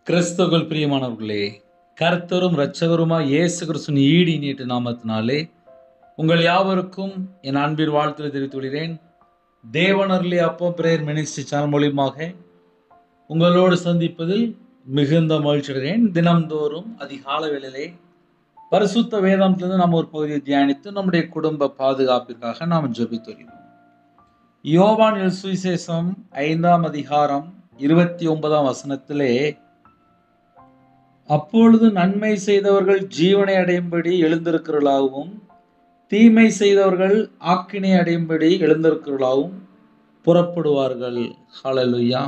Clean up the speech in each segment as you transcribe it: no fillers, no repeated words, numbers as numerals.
கிறிஸ்துவுக்குள் பிரியமானவர்களே, கர்த்தரும் இரட்சகருமாய் இயேசு கிறிஸ்துவின் ஈடு இனிய நாமத்தினாலே உங்கள் யாவருக்கும் என் அன்பின் வாழ்த்துக்களை தெரிவித்துக் கொள்கிறேன். தேவனருளி அப்போ பிரேயர் மினிஸ்ட்ரி சேனல் மூலியமாக உங்களோடு சந்திப்பதில் மிகுந்த மகிழ்ச்சி அடைகிறேன். தினம்தோறும் அதிகால வேளையிலே பரிசுத்த வேதாந்தத்திலிருந்து நாம் ஒரு பகுதியை தியானித்து நம்முடைய குடும்ப பாதுகாப்பிற்காக நாம் ஜெபித்து வருகிறோம். யோவான் சுவிசேஷம் 5ஆம் அதிகாரம் 29ஆம் வசனத்திலே, அப்பொழுது நன்மை செய்தவர்கள் ஜீவனை அடையும்படி எழுந்திருக்கிறவர்களாகவும் தீமை செய்தவர்கள் ஆக்கினை அடையும்படி எழுந்திருக்கிறவர்களாகவும் புறப்படுவார்கள். ஹல்லேலூயா.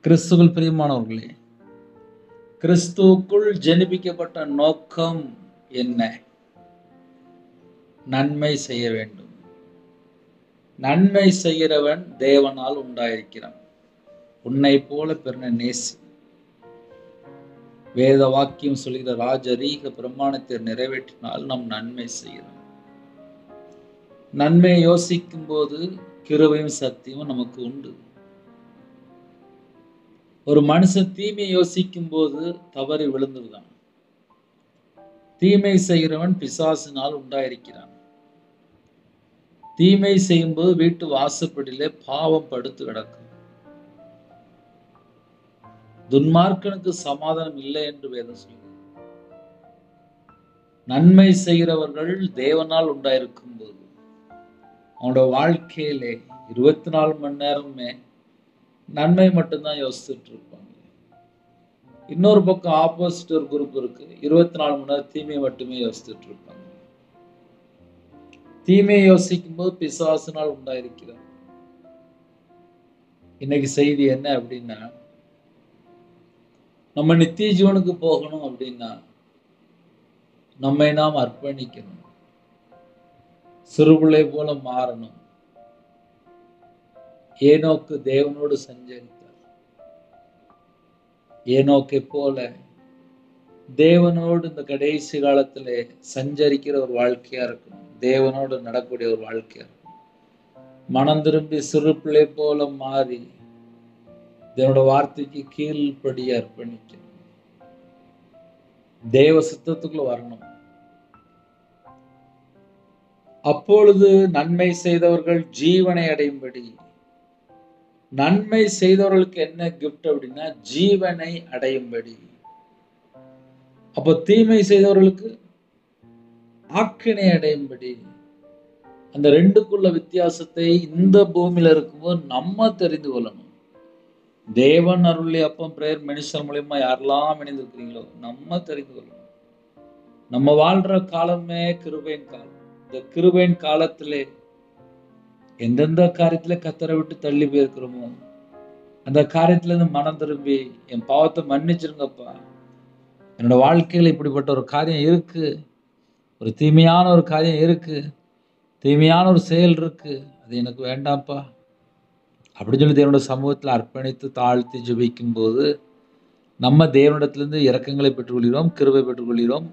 கிறிஸ்துவுக்குள் பிரியமானவர்களே, கிறிஸ்துவுக்குள் ஜெனிபிக்கப்பட்ட நோக்கம் என்ன? நன்மை செய்ய வேண்டும். நன்மை செய்கிறவன் தேவனால் உண்டாயிருக்கிறான். உன்னை போல பிறனை நேசி. வேத வாக்கியம் சொல்கிற ராஜரீக பிரமாணத்தை நிறைவேற்றினால் நாம் நன்மை செய்கிறோம். நன்மையை யோசிக்கும் போது கிருபையும் சத்தியமும் நமக்கு உண்டு. ஒரு மனுஷன் தீமையை யோசிக்கும் போது தவறி விழுந்துதான். தீமை செய்கிறவன் பிசாசினால் உண்டாயிருக்கிறான். தீமை செய்யும் போது வீட்டு வாசப்படியிலே பாவம் படுத்து கிடக்கும். துன்மார்க்கனுக்கு சமாதானம் இல்லை என்று வேதம் சொல்கிறது. நன்மை செய்கிறவர்கள் தேவனால் உண்டாயிருக்கும் போது அவனோட வாழ்க்கையிலே 24 மணி நேரமே நன்மை மட்டும்தான் யோசிச்சுட்டு இருப்பாங்க. இன்னொரு பக்கம் ஆப்போசிட் ஒரு குரூப் இருக்கு, 24 மணி நேரம் தீமையை மட்டுமே யோசிச்சுட்டு இருப்பாங்க. தீமையை யோசிக்கும் போது பிசாசினால் உண்டாயிருக்கிறார். இன்னைக்கு செய்தி என்ன அப்படின்னா, நம்ம நித்திய ஜீவனுக்கு போகணும் அப்படின்னா நம்மை நாம் அர்ப்பணிக்கணும். சிறுபிள்ளை போல மாறணும். ஏனோக்கு தேவனோடு சஞ்சரித்தார். ஏனோக்கை போல தேவனோடு இந்த கடைசி காலத்திலே சஞ்சரிக்கிற ஒரு வாழ்க்கையா இருக்கணும். தேவனோடு நடக்கூடிய ஒரு வாழ்க்கையா இருக்கணும். மனம் திரும்பி சிறு பிள்ளை போல மாறி தேவனோட வார்த்தைக்கு கீழ்ப்படிய அர்ப்பணிக்கணும். தேவ சித்தத்துக்குள்ள வரணும். அப்பொழுது நன்மை செய்தவர்கள் ஜீவனை அடையும்படி. நன்மை செய்தவர்களுக்கு என்ன கிஃப்ட் அப்படின்னா ஜீவனை அடையும்படி. அப்போ தீமை செய்தவர்களுக்கு ஆக்கினை அடையும்படி. அந்த ரெண்டுக்குள்ள வித்தியாசத்தை இந்த பூமியில இருக்கும்போது நம்ம தெரிந்து கொள்ளணும். தேவன் அருளி அப்பம் பிரேயர் மினிஸ்டர் மூலியமா யாரெல்லாம் இணைந்திருக்கிறீங்களோ நம்ம தெரிந்து கொள்ளணும். நம்ம வாழ்ற காலமே கிருபையின் காலம். இந்த கிருபையின் காலத்திலே எந்தெந்த காரியத்துல கத்தரை விட்டு தள்ளி போயிருக்கிறோமோ அந்த காரியத்துல இருந்து மனம் திரும்பி என் பாவத்தை மன்னிச்சிருங்கப்பா, என்னோட வாழ்க்கையில இப்படிப்பட்ட ஒரு காரியம் இருக்கு, ஒரு தீமையான ஒரு காரியம் இருக்கு, தீமையான ஒரு செயல் இருக்கு, அது எனக்கு வேண்டாம்ப்பா அப்படின்னு சொல்லி தேவனோட சமூகத்தில் அர்ப்பணித்து தாழ்த்தி ஜெபிக்கும் போது நம்ம தேவனிடத்திலிருந்து இரக்கங்களை பெற்றுக்கொள்கிறோம், கிருபை பெற்றுக்கொள்கிறோம்.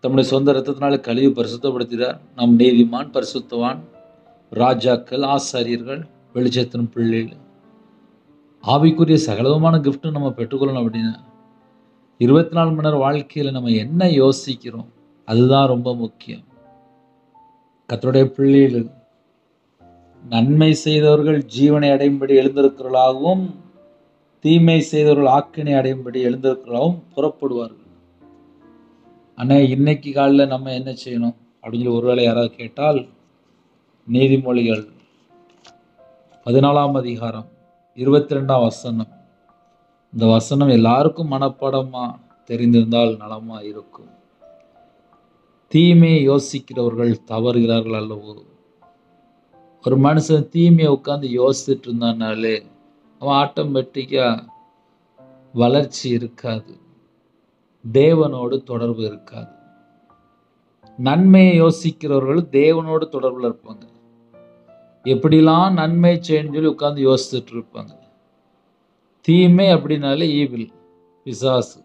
தம்முடைய சொந்த இரத்தத்தினால கழுவி பரிசுத்தப்படுத்துகிறார். நம் நீதிமான், பரிசுத்தவான், ராஜாக்கள், ஆசாரியர்கள், வெளிச்சத்தின் பிள்ளைகள், ஆவிக்குரிய சகலமான கிஃப்ட்டும் நம்ம பெற்றுக்கொள்ளணும். அப்படின்னா 24 மணி நேரம் வாழ்க்கையில நம்ம என்ன யோசிக்கிறோம் அதுதான் ரொம்ப முக்கியம். கர்த்தருடைய பிள்ளைகள் நன்மை செய்தவர்கள் ஜீவனை அடையும்படி எழுந்திருக்கிறவர்களாகவும் தீமை செய்தவர்கள் ஆக்கினை அடையும்படி எழுந்திருக்கிறவர்களாகவும் புறப்படுவார்கள். ஆனா இன்னைக்கு காலையில் நம்ம என்ன செய்யணும் அப்படின்னு சொல்லி ஒருவேளை யாராவது கேட்டால், நீதிமொழிகள் 14ஆம் அதிகாரம் 22ஆம் வசனம். இந்த வசனம் எல்லாருக்கும் மனப்பாடமா தெரிந்திருந்தால் நலமா இருக்கும். தீமையை யோசிக்கிறவர்கள் தவறுகிறார்கள் அல்லவோ. ஒரு மனுஷன் தீமையை உட்காந்து யோசிச்சுட்டு இருந்தானாலே அவன் ஆட்டோமேட்டிக்கா வளர்ச்சி இருக்காது, தேவனோடு தொடர்பு இருக்காது. நன்மையை யோசிக்கிறவர்கள் தேவனோடு தொடர்புல இருப்பாங்க. எப்படிலாம் நன்மை செய்யணும்னு சொல்லி உட்காந்து யோசிச்சுட்டு இருப்பாங்க. தீமை அப்படின்னாலே ஈவில், பிசாசு.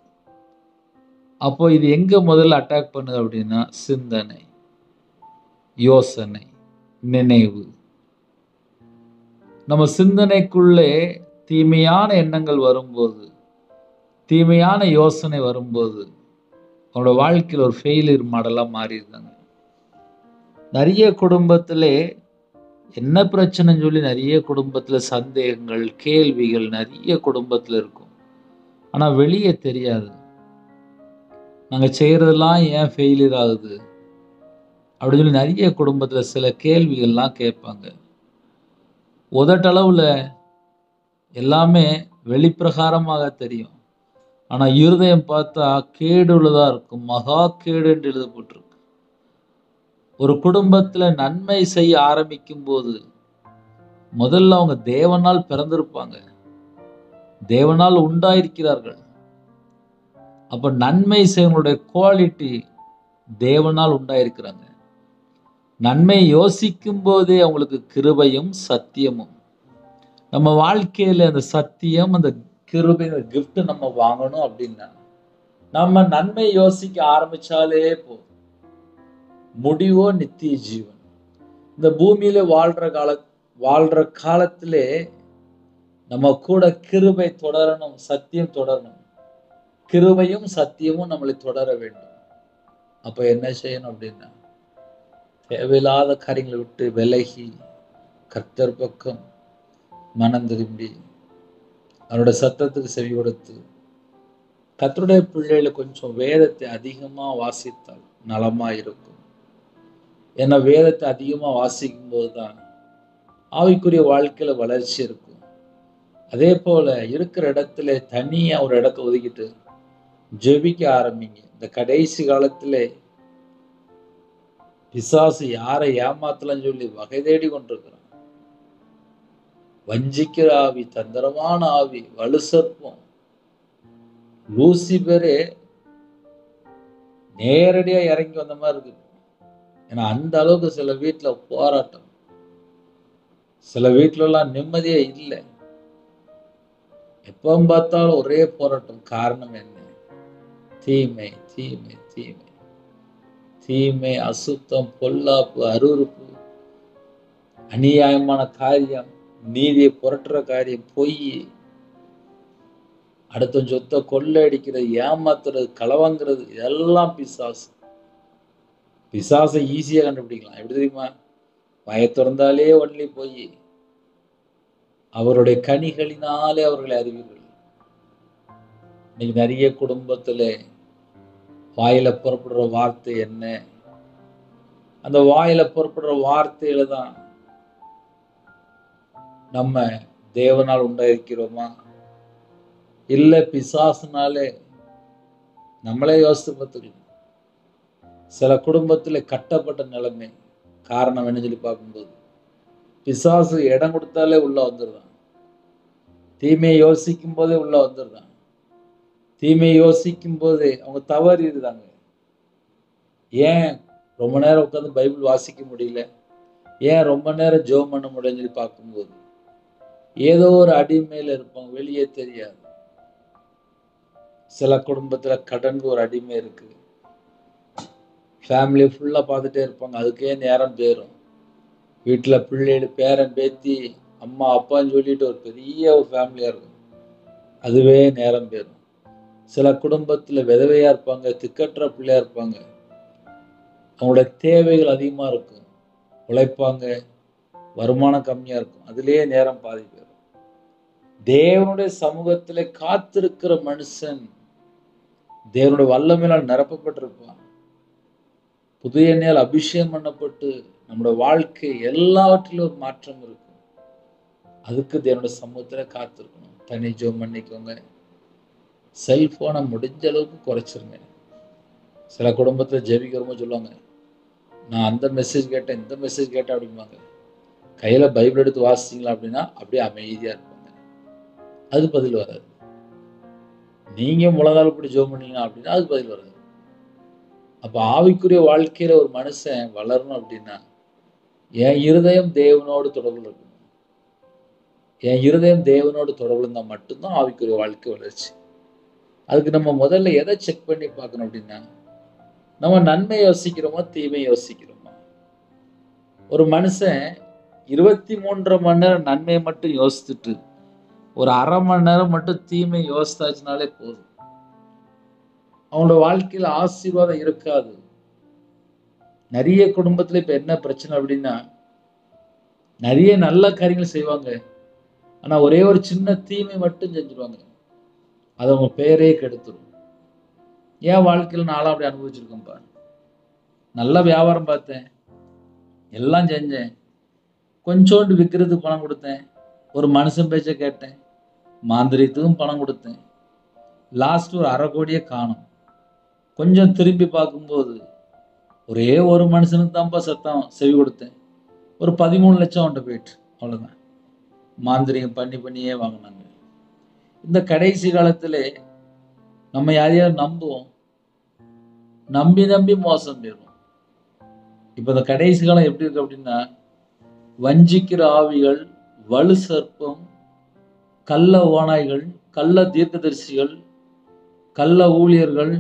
அப்போ இது எங்க முதல்ல அட்டாக் பண்ணுது அப்படின்னா சிந்தனை, யோசனை, நினைவு. நம்ம சிந்தனைக்குள்ளே தீமையான எண்ணங்கள் வரும்போது தீமையான யோசனை வரும்போது அவங்களோட வாழ்க்கையில் ஒரு ஃபெயிலியர் மாடலாக மாறியிருக்காங்க. நிறைய குடும்பத்திலே என்ன பிரச்சனைன்னு சொல்லி நிறைய குடும்பத்தில் சந்தேகங்கள், கேள்விகள் நிறைய குடும்பத்தில் இருக்கும். ஆனால் வெளியே தெரியாது. நாங்கள் செய்கிறதெல்லாம் ஏன் ஃபெயிலியர் ஆகுது அப்படின்னு சொல்லி நிறைய குடும்பத்தில் சில கேள்விகள்லாம் கேட்பாங்க. உதட்டளவில் எல்லாமே வெளிப்பிரகாரமாக தெரியும். ஆனால் இருதயம் பார்த்தா கேடுள்ளதாக இருக்கும். மகா கேடு என்று எழுதப்பட்டிருக்கு. ஒரு குடும்பத்தில் நன்மை செய்ய ஆரம்பிக்கும் போது முதல்ல அவங்க தேவனால் பிறந்திருப்பாங்க, தேவனால் உண்டாயிருக்கிறார்கள். அப்ப நன்மை செய்வங்களுடைய குவாலிட்டி தேவனால் உண்டாயிருக்கிறாங்க. நன்மை யோசிக்கும் போதே அவங்களுக்கு கிருபையும் சத்தியமும். நம்ம வாழ்க்கையில அந்த சத்தியம், அந்த கிருபை, அந்த கிஃப்ட் நம்ம வாங்கணும் அப்படின்னா நம்ம நன்மை யோசிக்க ஆரம்பிச்சாலே போதும். முடிவோ நித்திய ஜீவன். இந்த பூமியில வாழ்ற காலத்திலே நம்ம கூட கிருபை தொடரணும், சத்தியம் தொடரணும். கிருபையும் சத்தியமும் நம்மளை தொடர வேண்டும். அப்ப என்ன செய்யணும் அப்படின்னா, தேவையில்லாத காரியங்களை விட்டு விலகி கர்த்தர் பக்கம் மனம் திரும்பி அவரோட சத்தத்துக்கு செவி கொடுத்து கர்த்தருடைய பிள்ளைகளை கொஞ்சம் வேதத்தை அதிகமா வாசித்தால் நலமா இருக்கும். ஏன்னா வேதத்தை அதிகமா வாசிக்கும் போதுதான் ஆவிக்குரிய வாழ்க்கையில வளர்ச்சி இருக்கும். அதே போல இருக்கிற இடத்துல தனியா ஒரு இடத்தை ஒதுக்கிட்டு ஜெபிக்க ஆரம்பிங்க. இந்த கடைசி காலத்துல பிசாசு யாரை ஏமாத்தலன்னு சொல்லி வகை தேடி கொண்டிருக்கிறான். வஞ்சிக்கிற ஆவி, தந்திரமான ஆவி, வலுசற்பம், லூசிபரே நேரடியா இறங்கி வந்த மாதிரி இருக்கு. ஏன்னா அந்த அளவுக்கு சில வீட்டுல போராட்டம், சில வீட்டுல எல்லாம் நிம்மதியே இல்லை. எப்ப பார்த்தாலும் ஒரே போராட்டம். காரணம் என்ன? தீமை, தீமை, தீமை, தீமை, அசுத்தம், பொல்லாப்பு, அருவருப்பு, அநியாயமான காரியம், நீதியை புரட்டுற காரியம், பொய், அடுத்த சொத்தை கொள்ளையடிக்கிறது, ஏமாத்துறது, களவாங்கிறது, இதெல்லாம் பிசாசு. பிசாசை ஈஸியா கண்டுபிடிக்கலாம். எப்படி தெரியுமா? வாயை திறந்தாலே ஒன்லி பொய். அவருடைய கனிகளினாலே அவர்களை அறிவீர்கள். இன்னைக்கு நிறைய குடும்பத்துல வாயில புறப்படுற வார்த்தை என்ன? அந்த வாயில புறப்படுற வார்த்தையில தான் நம்ம தேவனால் உண்டாயிருக்கிறோமா இல்ல பிசாசுனாலே? நம்மளே யோசித்து பார்த்துக்கலாம். சில குடும்பத்துல கட்டப்பட்ட நிலைமை. காரணம் என்ன சொல்லி பார்க்கும்போது பிசாசு இடம் கொடுத்தாலே உள்ள வந்துடுறான். தீமையை யோசிக்கும் போதே உள்ள வந்துடுறான். தீமையை யோசிக்கும் போதே அவங்க தவறிடுறாங்க. ஏன் ரொம்ப நேரம் உட்காந்து பைபிள் வாசிக்க முடியல, ஏன் ரொம்ப நேரம் ஜெபம் பண்ண முடியலன்னு சொல்லி பார்க்கும்போது ஏதோ ஒரு அடிமையில இருப்பாங்க, வெளியே தெரியாது. சில குடும்பத்துல கடனுக்கு ஒரு அடிமை இருக்கு. ஃபேமிலி ஃபுல்லா பார்த்துட்டே இருப்பாங்க, அதுக்கே நேரம் போயிடும். வீட்டுல பிள்ளைகள், பேரன், பேத்தி, அம்மா, அப்பான்னு சொல்லிட்டு ஒரு பெரிய ஒரு ஃபேமிலியா இருக்கும், அதுவே நேரம் போயிடும். சில குடும்பத்துல விதவையா இருப்பாங்க, திக்கற்ற பிள்ளையா இருப்பாங்க, அவங்களோட தேவைகள் அதிகமா இருக்கும், உழைப்பாங்க, வருமானம் கம்மியா இருக்கும், அதுலயே நேரம் பாதி போயிடும். தேவனுடைய சமூகத்துல காத்திருக்கிற மனுஷன் தேவனுடைய வல்லமையால் நிரப்பப்பட்டிருப்பான். புது எண்ணெயால் அபிஷேகம் பண்ணப்பட்டு நம்முடைய வாழ்க்கை எல்லாவற்றிலும் ஒரு மாற்றம் இருக்கும். அதுக்கு தேவனுடைய சமூகத்துல காத்திருக்கணும். தனி ஜெபம் பண்ணிக்கோங்க. செல்போனை முடிஞ்ச அளவுக்கு குறைச்சிருங்க. சில குடும்பத்துல ஜெபிக்கிறவங்க சொல்லுவாங்க, நான் அந்த மெசேஜ் கேட்டேன், இந்த மெசேஜ் கேட்டேன் அப்படிம்பாங்க. கையில பைபிள் எடுத்து வாசிச்சிங்களா அப்படின்னா அப்படியே அமைதியா இருப்பாங்க. அது பதில் வராது. நீங்க முழங்கால் இப்படி ஜெபம் பண்ணீங்க அப்படின்னா அது பதில் வராது. அப்ப ஆவிக்குரிய வாழ்க்கையில ஒரு மனுஷன் வளரணும் அப்படின்னா என் இருதயம் தேவனோடு தொடர்பு இருக்கணும். என் இருதயம் தேவனோடு தொடர்பு இருந்தால் மட்டும்தான் ஆவிக்குரிய வாழ்க்கை வளர்ச்சி. அதுக்கு நம்ம முதல்ல எதை செக் பண்ணி பார்க்கணும் அப்படின்னா, நம்ம நன்மை யோசிக்கிறோமா தீமை யோசிக்கிறோமா? ஒரு மனுஷன் 23 மணி நேரம் நன்மையை மட்டும் யோசிச்சுட்டு ஒரு அரை மணி நேரம் மட்டும் தீமை யோசித்தாச்சுனாலே போதும். அவங்களோட வாழ்க்கையில ஆசீர்வாதம் இருக்காது. நிறைய குடும்பத்துல இப்ப என்ன பிரச்சனை அப்படின்னா, நிறைய நல்ல காரியங்கள் செய்வாங்க. ஆனா ஒரே ஒரு சின்ன தீமை மட்டும் செஞ்சுருவாங்க. அது அவங்க பேரே கெடுத்துரும். என் வாழ்க்கையில நான்லாம் அப்படி அனுபவிச்சிருக்கேன்ப்பா. நல்லா வியாபாரம் பார்த்தேன். எல்லாம் செஞ்சேன். கொஞ்சோண்டு விக்கிறதுக்கு பணம் கொடுத்தேன். ஒரு மனுஷன் பேச்ச கேட்டேன். மாந்திரீகத்துக்கும் பணம் கொடுத்தேன். லாஸ்ட் ஒரு 1/2 கோடியே காணோம். கொஞ்சம் திரும்பி பார்க்கும்போது, ஒரே ஒரு மனுஷனுக்கு தான்ப்பா சத்தம் செவி கொடுத்தேன். ஒரு 13 லட்சம் அவன்கிட்ட போயிட்டு. அவ்வளவுதான். மாந்திரீகம் பண்ணி பண்ணியே வாங்கினாங்க. இந்த கடைசி காலத்திலே நம்ம யாரையாவது நம்புவோம். நம்பி நம்பி மோசம் போயிடும். இப்ப இந்த கடைசி காலம் எப்படி இருக்கு அப்படின்னா, வஞ்சிக்கிற ஆவிகள், வலு சர்ப்பம், கள்ள ஓநாய்கள், கள்ள தீர்க்கதரிசிகள், கள்ள ஊழியர்கள்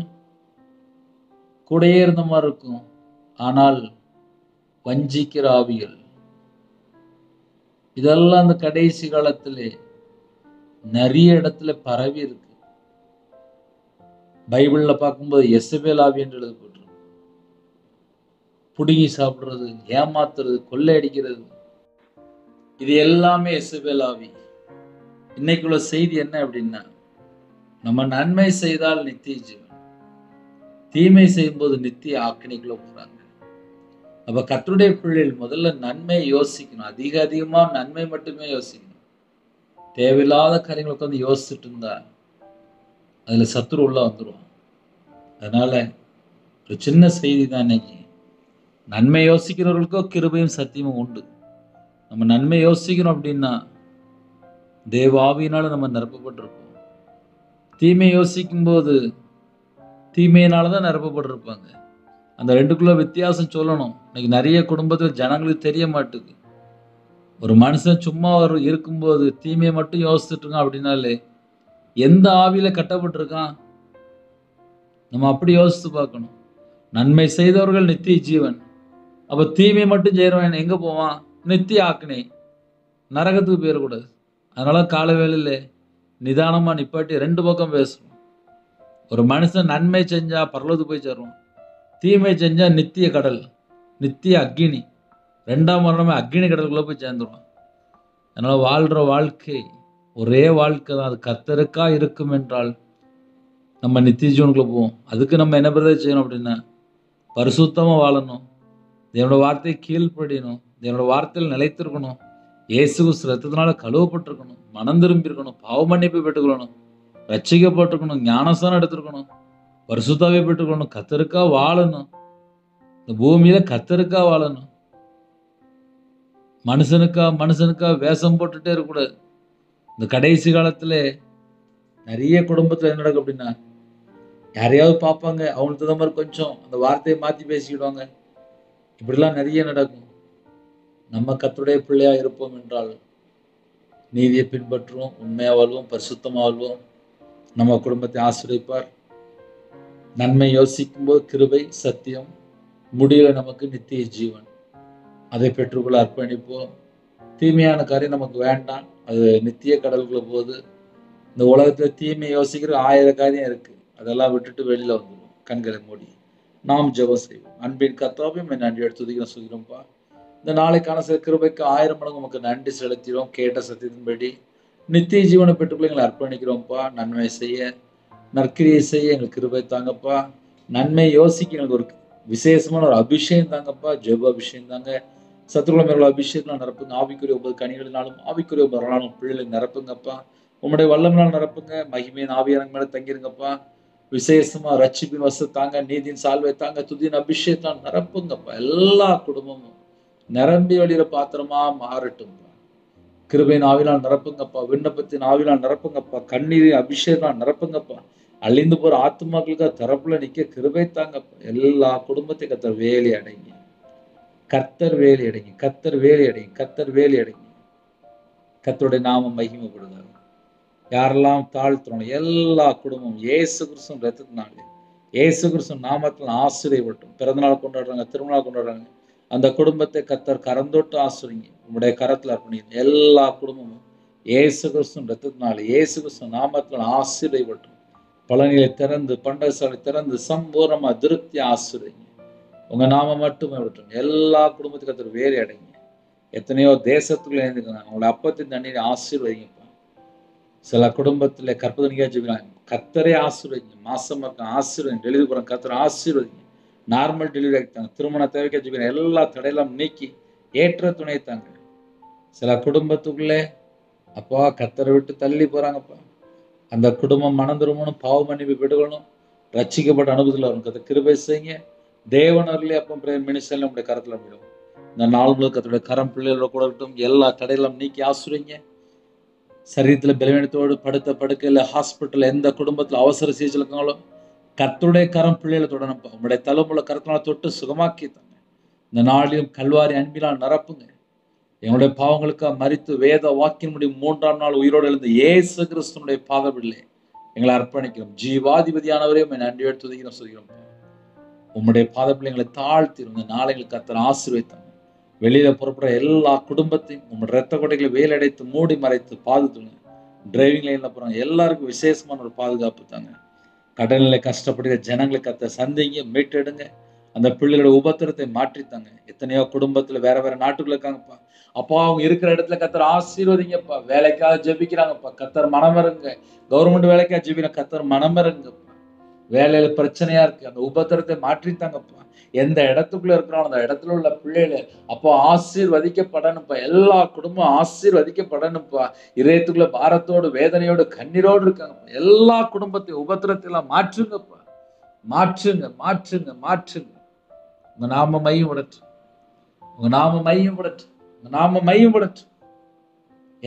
கூடயே இருந்த மாதிரி இருக்கும். ஆனால் வஞ்சிக்கிற ஆவிகள், இதெல்லாம் அந்த கடைசி காலத்திலே நிறைய இடத்துல பரவி இருக்கு. பைபிள்ல பார்க்கும்போது எசபேல் ஆவி என்று எழுதப்பட்டிருக்கு. புடுங்கி சாப்பிடுறது, ஏமாத்துறது, கொள்ளையடிக்கிறது, இது எல்லாமே எசபேல் ஆவி. இன்னைக்குள்ள செய்தி என்ன அப்படின்னா, நம்ம நன்மை செய்தால் நித்திய ஜீவன், தீமை செய்யும்போது நித்திய ஆக்கினைக்குள்ள போறாங்க. அப்ப கர்த்தருடைய பிள்ளைகள் முதல்ல நன்மை யோசிக்கணும். அதிகமா நன்மை மட்டுமே யோசிக்கணும். தேவையில்லாத காரியங்களை உட்காந்து யோசிச்சுட்டு இருந்தா அதுல சத்துரு உள்ள வந்துடும். அதனால ஒரு சின்ன செய்தி தான் இன்னைக்கு. நன்மை யோசிக்கிறவர்களுக்கோ கிருபையும் சத்தியமும் உண்டு. நம்ம நன்மை யோசிக்கணும் அப்படின்னா தேவ ஆவியினால நம்ம நிரப்பப்பட்டிருப்போம். தீமை யோசிக்கும் போது தீமையினாலதான் நிரப்பப்பட்டிருப்பாங்க. அந்த ரெண்டுக்குள்ள வித்தியாசம் சொல்லணும். இன்னைக்கு நிறைய குடும்பத்துல ஜனங்களுக்கு தெரிய மாட்டுது. ஒரு மனுஷன் சும்மா இருக்கும்போது தீமையை மட்டும் யோசிச்சுட்டு இருக்கான் அப்படின்னாலே எந்த ஆவியில கட்டப்பட்டிருக்கான்? நம்ம அப்படி யோசித்து பார்க்கணும். நன்மை செய்தவர்கள் நித்திய ஜீவன். அப்ப தீமை மட்டும் செய்யறவன் எங்க போவான்? நித்திய ஆக்கினை, நரகத்துக்கு போயிடக்கூடாது. அதனால கால வேளையில நிதானமா நிப்பாட்டி 2 பக்கம் பேசணும். ஒரு மனுஷன் நன்மை செஞ்சா பரலோகத்துக்கு போய் சேருவான். தீமை செஞ்சா நித்திய கடல், நித்திய அக்கினி, 2ஆம் மரணமே அக்கினி கடலுக்குள்ள போய் சேர்ந்துருவான். அதனால வாழ்ற வாழ்க்கை ஒரே வாழ்க்கை தான். அது கர்த்தருக்கா இருக்கும் என்றால் நம்ம நித்திய ஜீவனுக்குள்ள போவோம். அதுக்கு நம்ம என்ன பிரதர் செய்யணும் அப்படின்னா, பரிசுத்தமா வாழணும், தேவனோட வார்த்தையை கீழ்ப்படியணும், தேவனோட வார்த்தையில் நிலைத்திருக்கணும், இயேசு கிறிஸ்து ரத்தத்தினால கழுவப்பட்டிருக்கணும், மனம் திரும்பி இருக்கணும், பாவ மன்னிப்பு பெற்றுக்கொள்ளணும், ரட்சிக்கப்பட்டிருக்கணும், ஞானஸ்தானம் எடுத்திருக்கணும், பரிசுத்தாவை பெற்றுக்கொள்ளணும், கர்த்தருக்கா வாழணும். இந்த பூமியில கர்த்தருக்கா வாழணும். மனுஷனுக்கா வேஷம் போட்டுட்டே இருக்கக்கூடாது. இந்த கடைசி காலத்துல நிறைய குடும்பத்துல என்ன நடக்கும் அப்படின்னா, யாரையாவது பார்ப்பாங்க, அவங்களுக்கு தகுந்த மாதிரி கொஞ்சம் அந்த வார்த்தையை மாத்தி பேசிக்கிடுவாங்க. இப்படிலாம் நிறைய நடக்கும். நம்ம கர்த்தருடைய பிள்ளையா இருப்போம் என்றால் நீதியை பின்பற்றுவோம், உண்மையா வாழ்வோம், பரிசுத்தமா வாழ்வோம். நம்ம குடும்பத்தை ஆசீர்வதிப்பார். நன்மை யோசிக்கும் போது கிருபை, சத்தியம், முடியல நமக்கு நித்திய ஜீவன். அதை பெற்றுக்கொள்ள அர்ப்பணிப்போம். தீமையான காரியம் நமக்கு வேண்டாம். அது நித்திய கடலுக்குள்ள போகுது. இந்த உலகத்துல தீமை யோசிக்கிற 1000 காரியம் இருக்கு. அதெல்லாம் விட்டுட்டு வெளியில வந்துடும். கண்களை மூடி நாம் ஜெபம் செய்வோம். அன்பின் கர்த்தாவே நன்றி எடுத்து சொல்கிறோம்ப்பா. இந்த நாளைக்கான சில கிருபைக்கு 1000 மடங்கு உமக்கு நன்றி செலுத்திடும். கேட்ட சத்தியத்தின்படி நித்திய ஜீவனை பெற்றுக்கொள்ள எங்களை அர்ப்பணிக்கிறோம்ப்பா. நன்மை செய்ய, நற்கிரியை செய்ய எங்களுக்கு கிருபை தாங்கப்பா. நன்மை யோசிக்க எங்களுக்கு ஒரு விசேஷமான ஒரு அபிஷேகம் தாங்கப்பா. ஜெப அபிஷேகம் தாங்க. சத்துருக்குள்ள மேல அபிஷேகத்தினால் நிரப்புங்க. ஆவிக்குரிய 9 கனிகளினாலும் ஆவிக்குரிய வரலாலும் பிள்ளைகளை நிரப்புங்கப்பா. உம்முடைய வல்லமையால் நிரப்புங்க. மகிமையின் ஆவியான மேல தங்கிருங்கப்பா. விசேஷமா ரட்சிப்பின் வச தாங்க, நீதியின் சால்வை தாங்க, துதியின் அபிஷேகத்தால் நிரப்புங்கப்பா. எல்லா குடும்பமும் நிரம்பி வழிகிற பாத்திரமா மாறட்டும். கிருபையின் ஆவினால் நிரப்புங்கப்பா. விண்ணப்பத்தின் ஆவினால் நிரப்புங்கப்பா. கண்ணீரின் அபிஷேகத்தால் நிரப்புங்கப்பா. அழிந்து போற ஆத்துமாக்களுக்கு தரப்புல நிக்க கிருபை தாங்கப்பா. எல்லா குடும்பத்தை கர்த்தர் வேலி அடைங்க. கர்த்தர் வேலி அடைங்க. கர்த்தர் வேலி அடைங்க. கர்த்தர் வேலி அடைங்க. கர்த்தருடைய நாமம் மகிமைப்படுகிறார். யாரெல்லாம் தாழ்த்துறோம் எல்லா குடும்பம் இயேசு கிறிஸ்துவின் ரத்தத்தினாலே, இயேசு கிறிஸ்துவின் நாமத்தில் ஆசீர்வதிக்கட்டும். பிறந்தநாள் கொண்டாடுறாங்க, திருமணம் கொண்டாடுறாங்க, அந்த குடும்பத்தை கர்த்தர் கரந்தொட்டு ஆசீர்வதிங்க. உங்களுடைய கரத்தில் அர்ப்பணிங்க. எல்லா குடும்பமும் இயேசு கிறிஸ்துவின் ரத்தத்தினாலே, இயேசு கிறிஸ்துவின் நாமத்தில் ஆசீர்வதிக்கட்டும். பழனியை திறந்து, பண்டகசாலை திறந்து, சம்பூர்ணமா திருப்தி ஆசீர்வதிங்க. உங்க நாம மட்டுமே விட்டுருங்க. எல்லா குடும்பத்துக்கு கர்த்தர் வேறு அடைங்க. எத்தனையோ தேசத்துக்குள்ள இருந்துக்கிறாங்க. அவங்களோட அப்பத்தின் தண்ணீரை ஆசீர்வதிங்கப்பா. சில குடும்பத்துல கற்பது நிகழ்ச்சிக்கிறாங்க. கர்த்தரே ஆசீர்வதிங்க. மாசம் இருக்க ஆசீர்வதிங்க. டெலிவரி போற கர்த்தர் ஆசீர்வதிங்க. நார்மல் டெலிவரி ஆகிட்டாங்க. திருமண தேவைக்கு வச்சுக்கிறேன். எல்லா தடையெல்லாம் நீக்கி ஏற்ற துணை தாங்க. சில குடும்பத்துக்குள்ளே அப்பா கர்த்தரை விட்டு தள்ளி போறாங்கப்பா. அந்த குடும்பம் மனம் திரும்பணும், பாவ மன்னிப்பு பெற்றுக்கணும், ரட்சிக்கப்பட்ட அனுபவத்தில் வரும். கர்த்தர் கிருபை செய்யுங்க. தேவனர்களே அப்போ மினிஸ்டர் நம்முடைய கரத்தில் விடும். இந்த நாள் முழுக்க கர்த்தருடைய கரம் பிள்ளைகளோட கூட இருக்கட்டும். எல்லா தடையெல்லாம் நீக்கி ஆசீர்வதிங்க. சரீரத்தில் பலவீனத்தோடு படுத்த படுக்கையில் ஹாஸ்பிட்டல் எந்த குடும்பத்தில் அவசர சிகிச்சை இருக்காங்களோ கர்த்தருடைய கரம் பிள்ளைகளை தொடரணும்ப்பா. உங்களுடைய தலைமுறை கரத்தினால தொட்டு சுகமாக்கி தாங்க. இந்த நாளிலும் கல்வாரி அன்பினால் நிரப்புங்க. எங்களுடைய பாவங்களுக்காக மரித்து வேத வாக்கின் முடியும் 3ஆம் நாள் உயிரோடு எழுந்த இயேசு கிறிஸ்துனுடைய பாதபில்லை எங்களை அர்ப்பணிக்கிறோம். ஜீவாதிபதியானவரே நன்றியோடு துதிக்கிறோம் சொல்கிறோம். உம்முடைய பாதபில்லை எங்களை தாழ்த்திடும். இந்த நாளை எங்களுக்கு கர்த்தர் ஆசீர்வதித்தாங்க. வெளியில புறப்படுற எல்லா குடும்பத்தையும் உங்களுடைய ரத்த கொடைகளை வேலடைத்து மூடி மறைத்து பாதுகாத்துங்க. டிரைவிங் லைன்ல போறாங்க எல்லாருக்கும் விசேஷமான ஒரு பாதுகாப்பு தாங்க. கடலில் கஷ்டப்படுகிற ஜனங்களை கர்த்தர் சந்திங்க, மீட்டெடுங்க. அந்த பிள்ளைகளோட உபத்திரத்தை மாற்றித்தாங்க. எத்தனையோ குடும்பத்துல வேற வேற நாட்டுக்குள்ள இருக்காங்கப்பா. அப்பா அவங்க இருக்கிற இடத்துல கர்த்தர் ஆசீர்வதிங்கப்பா. வேலைக்காக ஜெபிக்கிறாங்கப்பா. கர்த்தர் மனமிருங்க. கவர்மெண்ட் வேலைக்காக ஜெபிக்கிற கர்த்தர் மனமிருங்கப்பா. வேலையில பிரச்சனையா இருக்கு, அந்த உபத்திரத்தை மாற்றித்தாங்கப்பா. எந்த இடத்துக்குள்ள இருக்கிறோம் அந்த இடத்துல உள்ள பிள்ளைகள் அப்போ ஆசீர்வதிக்கப்படணும்ப்பா. எல்லா குடும்பம் ஆசீர்வதிக்கப்படணும்ப்பா. இதயத்துக்குள்ள பாரத்தோடு வேதனையோடு கண்ணீரோடு இருக்காங்கப்பா. எல்லா குடும்பத்தையும் உபத்திரத்தை எல்லாம் மாற்றுங்கப்பா. மாற்றுங்க மாற்றுங்க மாற்றுங்க. உங்க நாம மையம் விடட்டும். உங்க நாம மையம் விடட்டும். உங்க நாம மையம் விடட்டும்.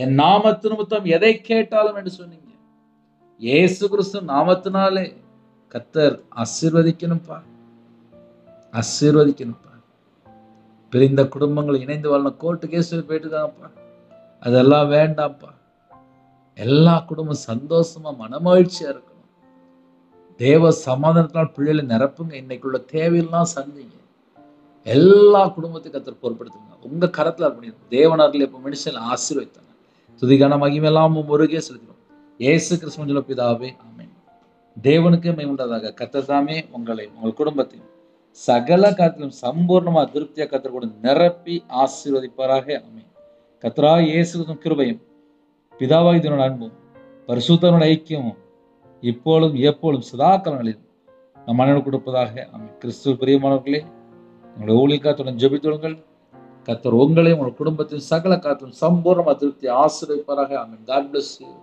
என் நாமத்து நிமித்தம் எதை கேட்டாலும் என்று சொன்னீங்க. இயேசு கிறிஸ்து நாமத்தினாலே கர்த்தர் ஆசீர்வதிக்கணும்ப்பா. ஆசீர்வதிக்கணும்ப்பா. பிரிந்த குடும்பங்களை இணைந்து வாழணும். கோர்ட்டு கேஸ் போயிட்டு இருக்காங்கப்பா. அதெல்லாம் வேண்டாம்ப்பா. எல்லா குடும்பம் சந்தோஷமா மனமகிழ்ச்சியா இருக்கணும். தேவ சமாதானத்தினால் பிள்ளைகளை நிரப்புங்க. இன்னைக்குள்ள தேவையெல்லாம் சந்திங்க. எல்லா குடும்பத்தையும் கர்த்தர் பொறுப்படுத்துங்க. உங்க கரத்துல பண்ணிடும். தேவனார்கள் இப்ப மனுஷன் ஆசீர்வதித்தாங்க. துதிகான மகிமையெல்லாம் முருகே செலுத்திடும். இயேசு கிறிஸ்துவின் பிதாவே ஆமென். தேவனுக்கு மகிமை உண்டாதாக. கர்த்தர் தாமே உங்களை உங்கள் குடும்பத்தையும் சகல காத்திலும் சம்பூர்ணமா திருப்தியா கர்த்தர் கூட நிரப்பி ஆசீர்வதிப்பாராக ஆமென். கர்த்தராகிய இயேசு கிறிஸ்துவின் கிருபையும் பிதாவாகிய தேவனுடைய அன்பும் பரிசுத்தருடைய ஐக்கியமும் இப்பொழுதும் எப்பொழுதும் சதா காலங்களிலும் நம் மனதில் கொடுப்பதாக ஆமென். கிறிஸ்துவ பிரியமானவர்களே, உங்களுடைய ஊழியக்காரத்துடன் ஜெபித்துள்ளுங்கள். கர்த்தர் உங்களையும் உங்கள் குடும்பத்தின் சகல காத்திலும் சம்பூர்ணமா திருப்தி ஆசீர்வதிப்பாராக ஆமென். God bless you.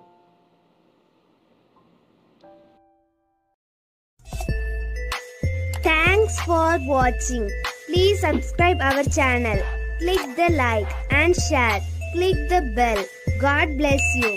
Thanks for watching. Please subscribe our channel. Click the like and share. Click the bell. God bless you.